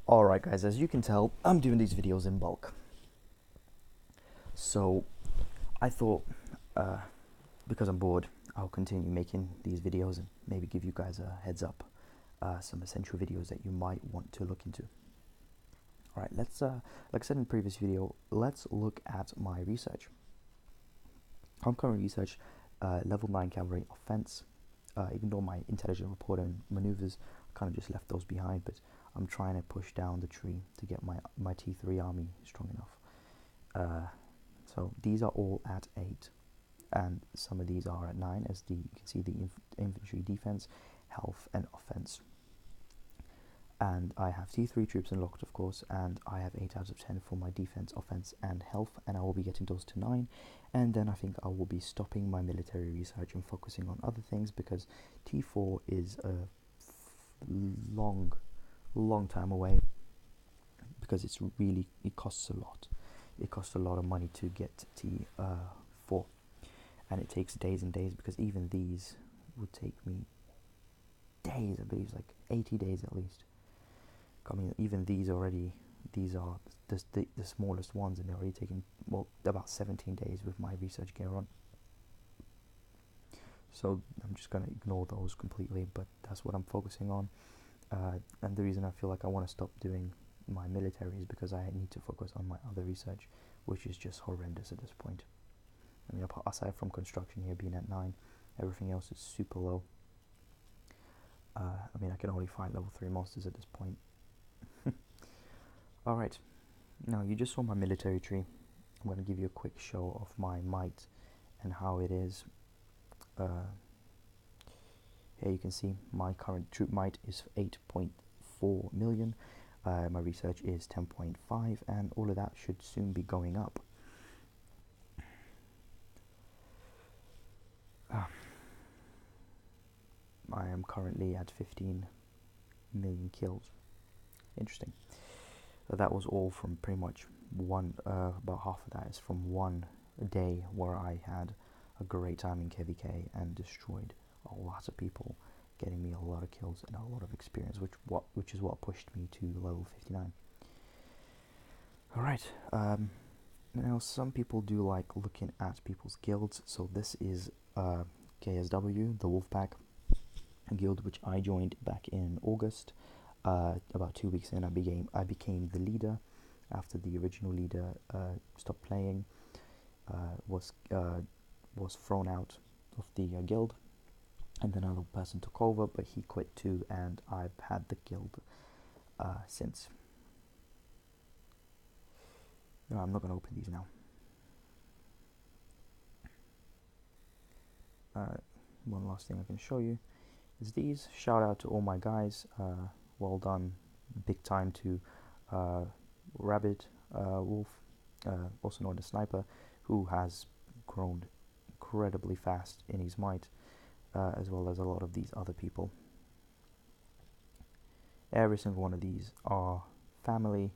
Alright guys, as you can tell, I'm doing these videos in bulk. So I thought, because I'm bored, I'll continue making these videos and maybe give you guys a heads up, some essential videos that you might want to look into. Alright, let's, like I said in the previous video, let's look at my research. I'm currently research level 9 cavalry offense. Even though my intelligent report and maneuvers kind of just left those behind, but I'm trying to push down the tree to get my T3 army strong enough. So these are all at 8, and some of these are at 9, as you can see the infantry defense, health, and offense. And I have T3 troops unlocked, of course, and I have 8 out of 10 for my defense, offense, and health, and I will be getting those to 9. And then I think I will be stopping my military research and focusing on other things, because T4 is a long time away, because it costs a lot. It costs a lot of money to get T4, and it takes days and days, because even these would take me days, I believe, like 80 days at least. I mean, even these are the smallest ones, and they're already taking, well, about 17 days with my research gear on. So I'm just going to ignore those completely, but that's what I'm focusing on. And the reason I feel like I want to stop doing my military is because I need to focus on my other research, which is just horrendous at this point. I mean, aside from construction here being at 9, everything else is super low. I mean, I can only find level 3 monsters at this point. Alright, now you just saw my military tree. I'm going to give you a quick show of my might and how it is. Here you can see my current troop might is 8.4 million. My research is 10.5, and all of that should soon be going up. I am currently at 15 million kills. Interesting. That was all from pretty much one, about half of that is from one day where I had a great time in KVK and destroyed a lot of people, getting me a lot of kills and a lot of experience, which is what pushed me to level 59. Alright, now some people do like looking at people's guilds, so this is KSW, the Wolfpack, a guild which I joined back in August. About 2 weeks in, I became the leader after the original leader stopped playing, was thrown out of the guild, and then another person took over, but he quit too, and I've had the guild since. No, I'm not going to open these now. One last thing I can show you is these. Shout out to all my guys. Well done, big time to Rabbit Wolf, also known as Sniper, who has grown incredibly fast in his might, as well as a lot of these other people. Every single one of these are family.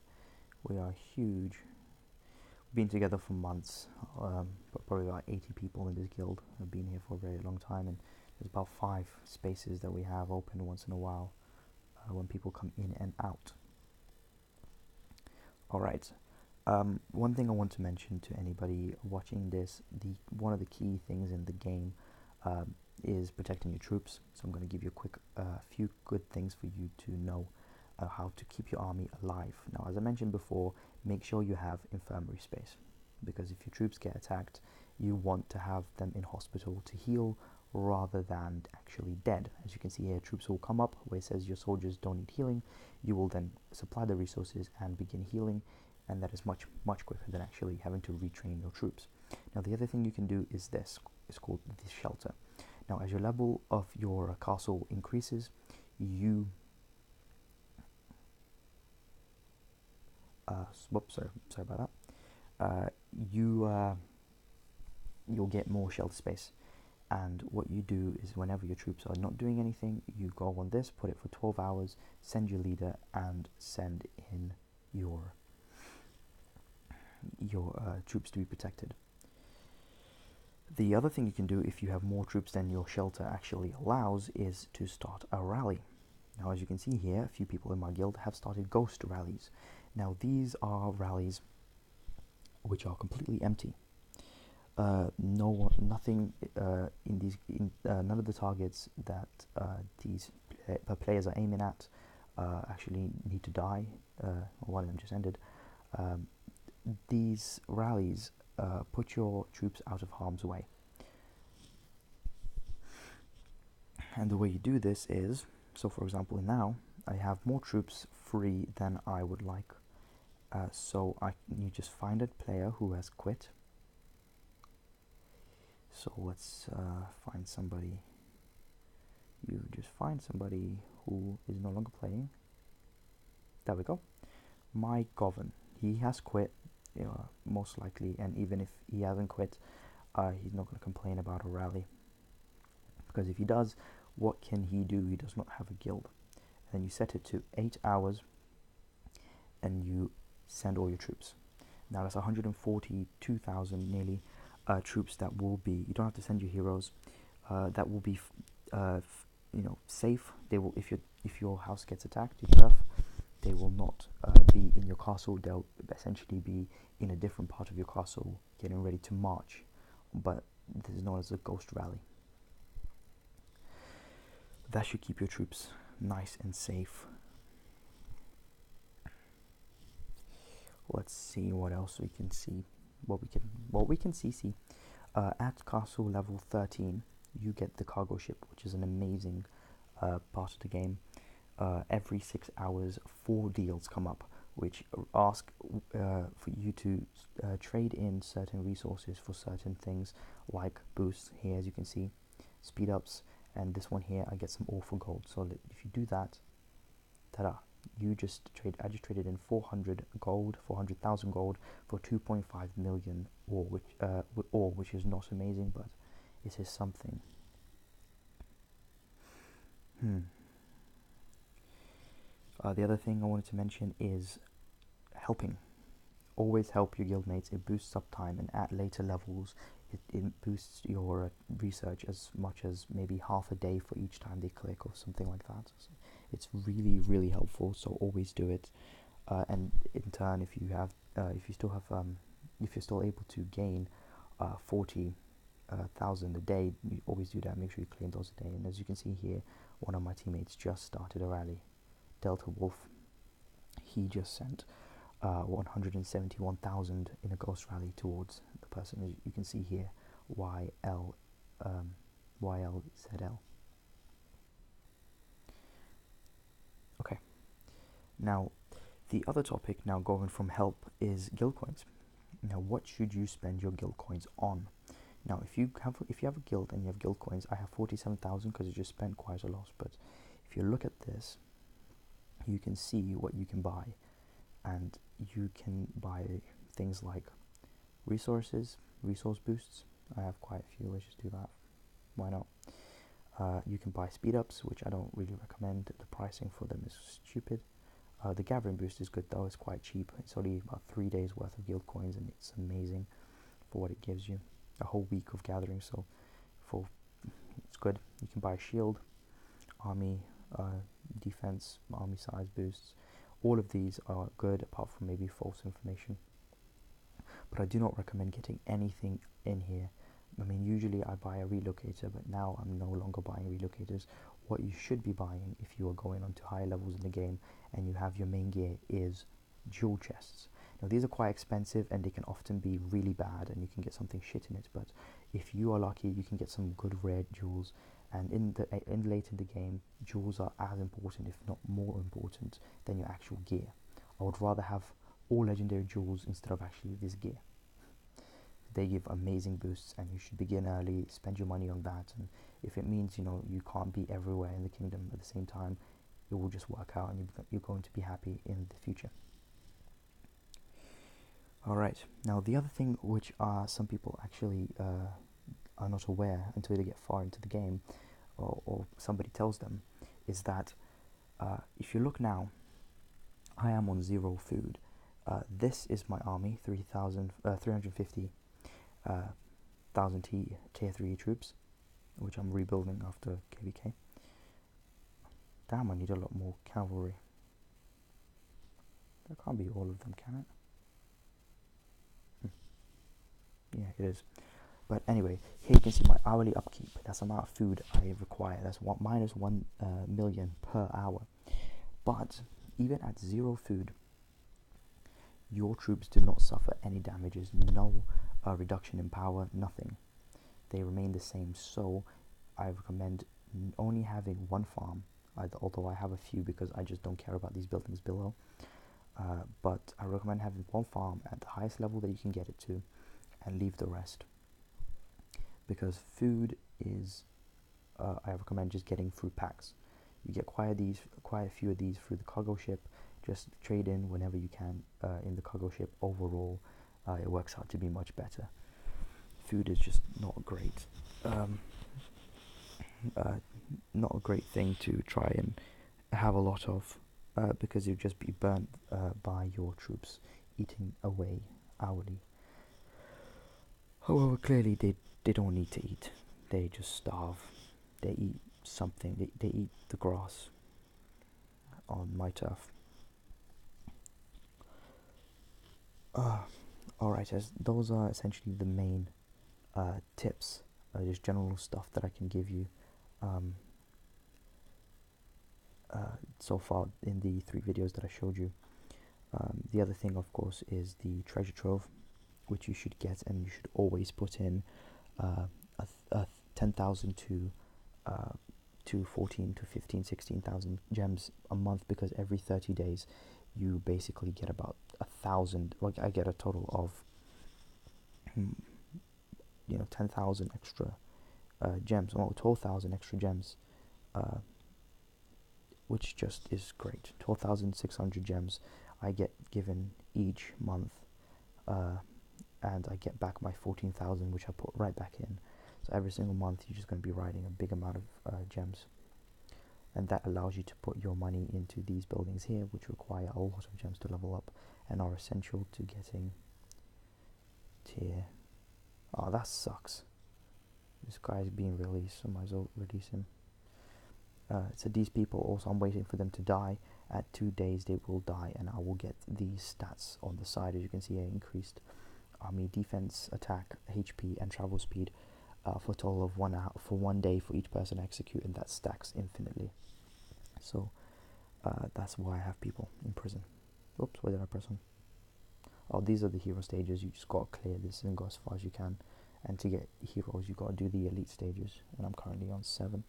We are huge. We've been together for months, but probably about 80 people in this guild have been here for a very long time, and there's about 5 spaces that we have open once in a while when people come in and out. Alright, one thing I want to mention to anybody watching this, one of the key things in the game is protecting your troops. So I'm going to give you a quick few good things for you to know how to keep your army alive. Now, as I mentioned before, make sure you have infirmary space, because if your troops get attacked, you want to have them in hospital to heal rather than actually dead. As you can see here, troops will come up where it says your soldiers don't need healing. You will then supply the resources and begin healing, and that is much quicker than actually having to retrain your troops. Now, the other thing you can do is this. It's called the shelter. Now, as your level of your castle increases, you sorry about that. You'll get more shelter space. And what you do is, whenever your troops are not doing anything, you go on this, put it for 12 hours, send your leader, and send in your troops to be protected. The other thing you can do if you have more troops than your shelter actually allows is to start a rally. Now, as you can see here, a few people in my guild have started ghost rallies. Now, these are rallies which are completely empty. Nothing in these. None of the targets that these players are aiming at actually need to die. One of them just ended. These rallies put your troops out of harm's way. And the way you do this is, so for example, now I have more troops free than I would like. So you just find a player who has quit. So let's find somebody. You just find somebody who is no longer playing. There we go. My Govern. He has quit, most likely, and even if he hasn't quit, he's not going to complain about a rally. Because if he does, what can he do? He does not have a guild. And you set it to 8 hours, and you send all your troops. Now that's 142,000 nearly troops that will be. You don't have to send your heroes. That will be, safe. They will, if your house gets attacked, your turf, they will not be in your castle. They'll essentially be in a different part of your castle, getting ready to march. But this is known as a ghost rally. That should keep your troops nice and safe. Let's see what else we can see. What we can see. At castle level 13, you get the cargo ship, which is an amazing part of the game. Every 6 hours, 4 deals come up, which ask for you to trade in certain resources for certain things, like boosts here, as you can see, speed ups, and this one here, I get some ore for gold. So if you do that, ta-da! I just traded in 400,000 gold for 2.5 million ore, which is not amazing, but it is something. The other thing I wanted to mention is helping. Always help your guildmates. It boosts uptime, and at later levels, it boosts your research as much as maybe half a day for each time they click or something like that. So it's really, really helpful. So always do it. And in turn, if you're still able to gain 40,000 a day, you always do that. Make sure you claim those a day. And as you can see here, one of my teammates just started a rally. Delta Wolf. He just sent 171,000 in a ghost rally towards the person, as you can see here, YLZL. Okay, now the other topic, now going from help, is guild coins. Now, what should you spend your guild coins on? Now, if you have a guild and you have guild coins, I have 47,000 because I just spent quite a lot. But if you look at this, you can see what you can buy. And you can buy things like resource boosts. I have quite a few. Let's just do that. Why not? You can buy speed ups, which I don't really recommend. The pricing for them is stupid. The gathering boost is good though. It's quite cheap. It's only about 3 days worth of guild coins, and it's amazing for what it gives you. A whole week of gathering, so it's good. You can buy a shield, army, defense, army size boosts. All of these are good, apart from maybe false information. But I do not recommend getting anything in here. I mean, usually I buy a relocator, but now I'm no longer buying relocators. What you should be buying if you are going on to higher levels in the game and you have your main gear is jewel chests. Now, these are quite expensive and they can often be really bad, and you can get something shit in it. But if you are lucky, you can get some good rare jewels. And late in the game, jewels are as important, if not more important, than your actual gear. I would rather have all legendary jewels instead of actually this gear. They give amazing boosts, and you should begin early, spend your money on that. And if it means you can't be everywhere in the kingdom at the same time, it will just work out, and you're going to be happy in the future. Alright, now the other thing which some people actually are not aware until they get far into the game, or somebody tells them, is that if you look now, I am on 0 food. This is my army, 350,000 tier 3 troops, which I'm rebuilding after KVK. Damn, I need a lot more cavalry. That can't be all of them, can it? Yeah, it is. But anyway, here you can see my hourly upkeep. That's the amount of food I require. That's minus 1 million per hour. But even at 0 food, your troops do not suffer any damages. No reduction in power, nothing. They remain the same. So I recommend only having 1 farm, although I have a few because I just don't care about these buildings below. But I recommend having 1 farm at the highest level that you can get it to, and leave the rest. Because food is, I recommend just getting fruit packs. You get quite a few of these through the cargo ship. Just trade in whenever you can in the cargo ship. Overall, it works out to be much better. Food is just not great. Not a great thing to try and have a lot of, because you'll just be burnt by your troops eating away hourly. However, clearly they don't need to eat. They just starve. They eat something. They eat the grass on my turf. Alright, as those are essentially the main tips, just general stuff that I can give you so far in the 3 videos that I showed you. The other thing, of course, is the treasure trove, which you should get, and you should always put in 10,000 to 14 to 15, 16,000 gems a month, because every 30 days you basically get about 1,000. Like, I get a total of 10,000 extra gems, or 12,000 extra gems, which just is great. 12,600 gems I get given each month, and I get back my 14,000, which I put right back in. So every single month you're just going to be riding a big amount of gems, and that allows you to put your money into these buildings here, which require a lot of gems to level up and are essential to getting tier. Oh, that sucks. This guy's being released, so I might as well release him. So these people also, I'm waiting for them to die. At 2 days they will die, and I will get these stats on the side. As you can see, I increased army defense, attack, HP, and travel speed for a total of 1 hour for 1 day for each person I execute, and that stacks infinitely. So that's why I have people in prison. Oops, where did I press on? Oh, these are the hero stages. You just gotta clear this and go as far as you can. And to get heroes, you gotta do the elite stages, and I'm currently on 7.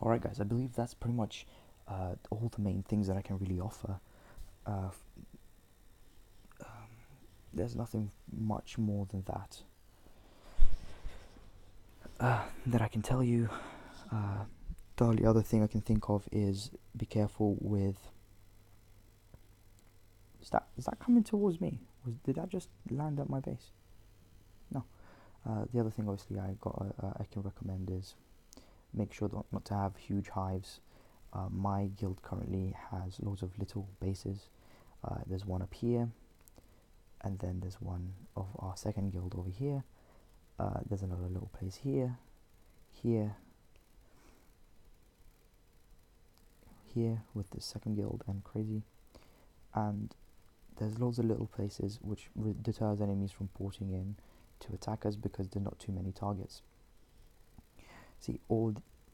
Alright guys, I believe that's pretty much all the main things that I can really offer. There's nothing much more than that that I can tell you. The only other thing I can think of is be careful with... Is that coming towards me? Did that just land at my base? No. The other thing obviously I can recommend is make sure not to have huge hives. My guild currently has loads of little bases. There's one up here, and then there's one of our second guild over here. There's another little place here, here with the second guild and crazy, and there's loads of little places which deters enemies from porting in to attack us because there are not too many targets. See,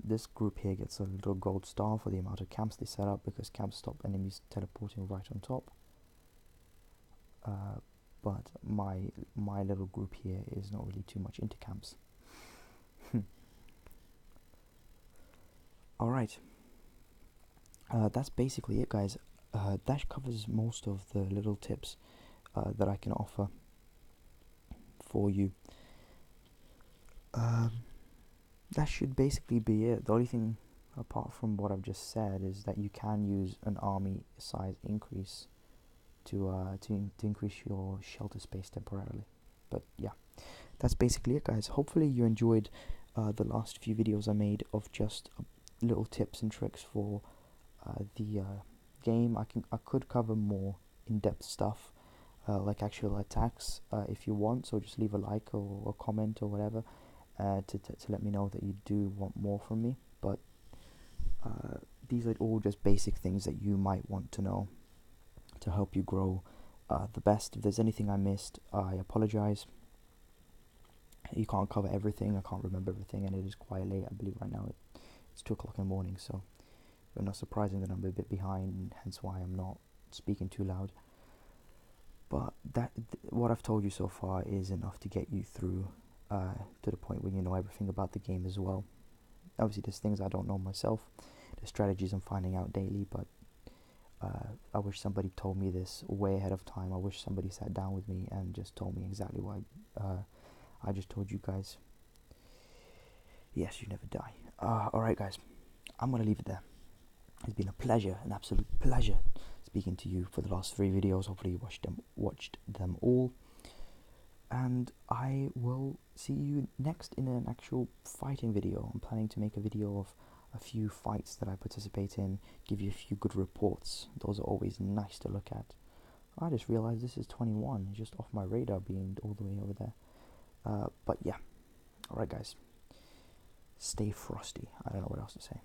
this group here gets a little gold star for the amount of camps they set up, because camps stop enemies teleporting right on top. But my little group here is not really too much into camps. Alright, that's basically it, guys. That covers most of the little tips that I can offer for you. That should basically be it. The only thing apart from what I've just said is that you can use an army size increase to increase your shelter space temporarily. But yeah, that's basically it, guys. Hopefully you enjoyed the last few videos I made of just little tips and tricks for the game. I could cover more in-depth stuff, like actual attacks, if you want. So just leave a like or a comment or whatever to let me know that you do want more from me. But These are all just basic things that you might want to know to help you grow the best. If there's anything I missed, I apologize. You can't cover everything, I can't remember everything, and it is quite late. I believe right now it's 2 o'clock in the morning, so it's not surprising that I'm a bit behind, hence why I'm not speaking too loud. But what I've told you so far is enough to get you through to the point where you know everything about the game as well. Obviously there's things I don't know myself, there's strategies I'm finding out daily, but I wish somebody told me this way ahead of time. I wish somebody sat down with me and just told me exactly what I just told you guys. Yes, you never die. Alright guys, I'm gonna leave it there. It's been a pleasure, an absolute pleasure speaking to you for the last 3 videos. Hopefully you watched them all. And I will see you next in an actual fighting video. I'm planning to make a video of a few fights that I participate in, give you a few good reports. Those are always nice to look at. I just realized this is 21, just off my radar being all the way over there. But yeah, alright guys, stay frosty. I don't know what else to say.